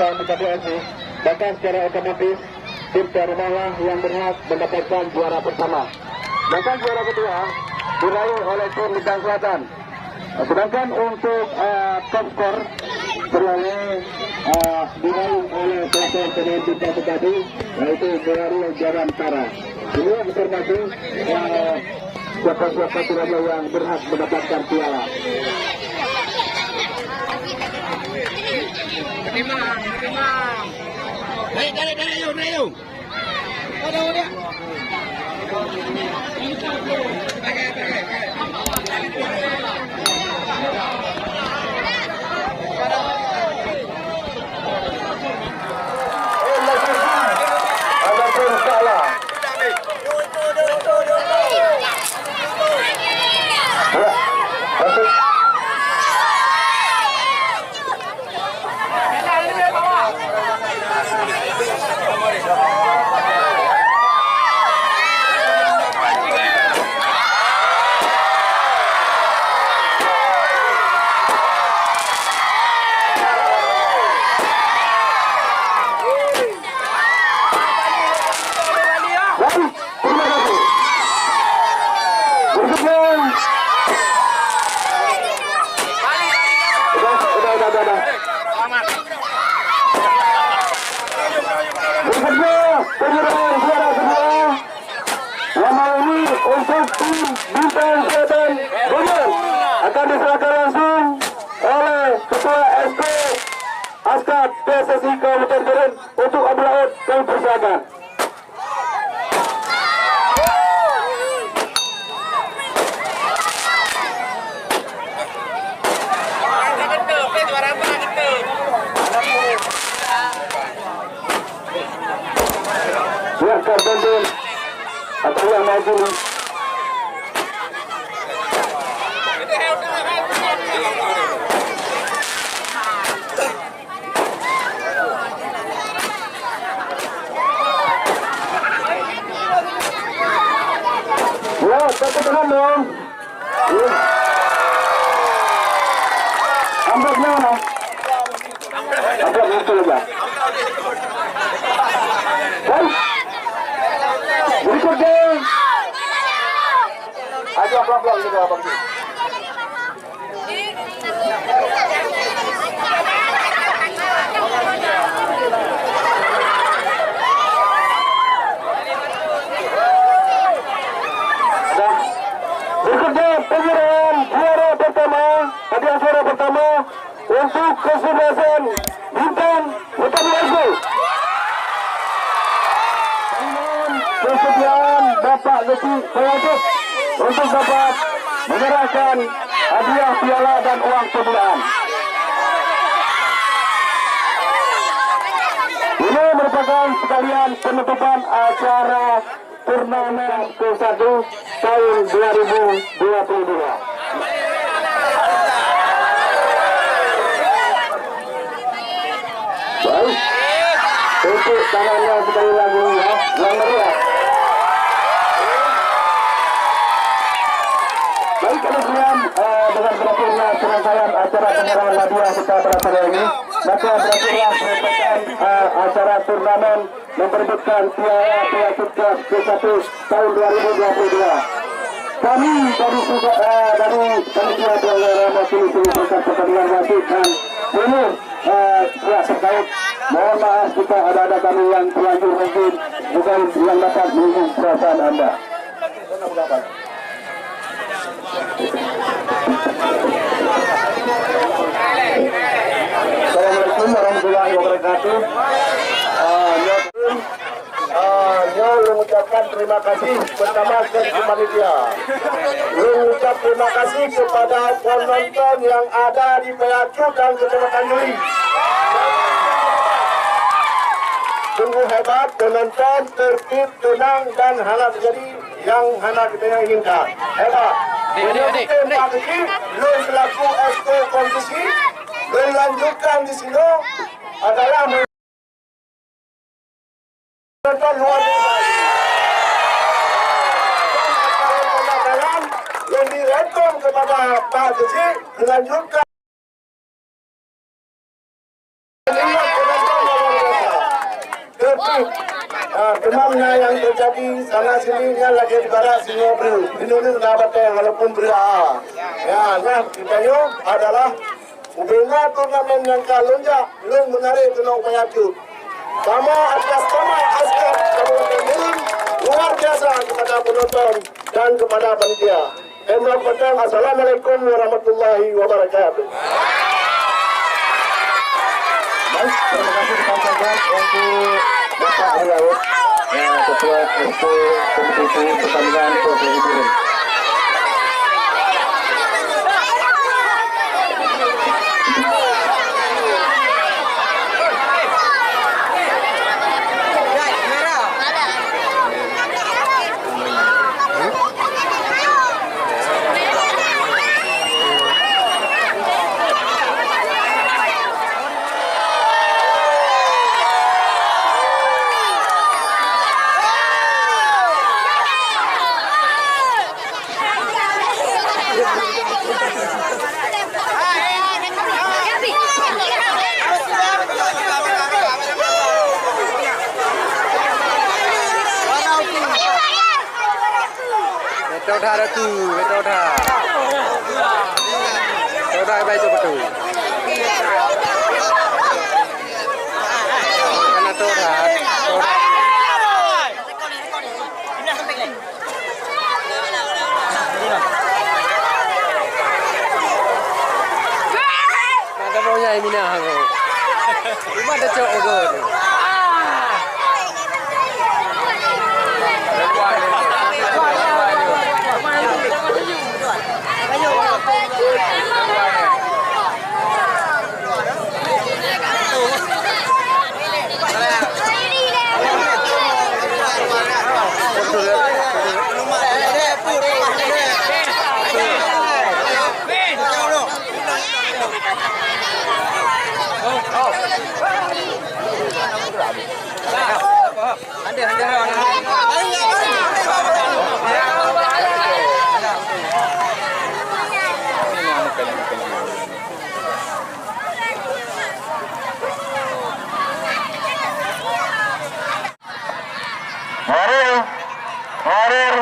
tahun 13 ini, maka secara otomatis tim tuan rumah yang berhak mendapatkan juara pertama. Sedangkan juara kedua diraih oleh tim Bintang Selatan. Sedangkan untuk top skor diraih oleh pelakon pemain Bintang Bekasi, yaitu Berarul Jarantara. Ini informasi siapa-siapa tiranya yang berhak mendapatkan piala. Terima. Naik. Udah. Untuk tim Bintang Selatan Bunyer akan diserahkan langsung oleh Ketua SK Askat PSSI Kabupaten Beren untuk ambil laut. Kami persilakan. Silakan tonton atau yang maju. Ya, satu teman dong. Ambruknya mana? Ambruk itu aja. Baik. Berikutnya. Ayo pelan-pelan juga Bang. Berikutnya penyerahan juara pertama, hadiah juara pertama untuk kesebelasan Bintang Bekasi. Kesediaan Bapak Geti Pelatuk untuk dapat menyerahkan hadiah piala dan uang pembinaan. Ini merupakan sekalian penutupan acara turnamen ke-1 tahun 2022. Baik, untuk tangannya sekali lagi ya, yang meriah. Baik, kemudian dengan berakhirnya serangkaian acara penyerahan hadiah kita pada sore ini, maka berakhirlah merupakan acara turnamen memperebutkan piala Sukses ke-1 tahun 2022. Kami dari panitia penyelenggara majelis besar pertandingan wasit dan seluruh pihak terkait, mohon maaf jika ada kami yang terlanjur mungkin bukan yang dapat menyinggung perasaan Anda. Assalamualaikum warahmatullahi wabarakatuh. Mengucapkan terima kasih pertama sekali ke panitia. Mengucap terima kasih kepada penonton yang ada di Pelacu dan Kecamatan Duri. Sungguh hebat, penonton tertib, tenang dan halal jadi yang hendak kita inginkan. Hebat. Lo selaku esko kompetisi melanjutkan di sini adalah menonton luar biasa. Yang direkom kepada Pak Gesi melanjutkan tetapi demamnya yang terjadi sana sininya lagi di barat sini bro. Ini nabatnya walaupun berat. Ya, nah kita yuk adalah ubena turnamen yang kalunja belum menarik tenang payatu. Sama atas nama askar Kabupaten Miling luar biasa kepada penonton dan kepada panitia. Assalamualaikum warahmatullahi wabarakatuh. Baik, terima kasih rekan-rekan untuk Bapak Hulaut, Ketua Kompetisi Pertandingan Putri Hiburan. Metode itu, metode. Metode baik betul. Karena metode. Nanti mau nyai mina aku. Ibu ada cowok gue. Mari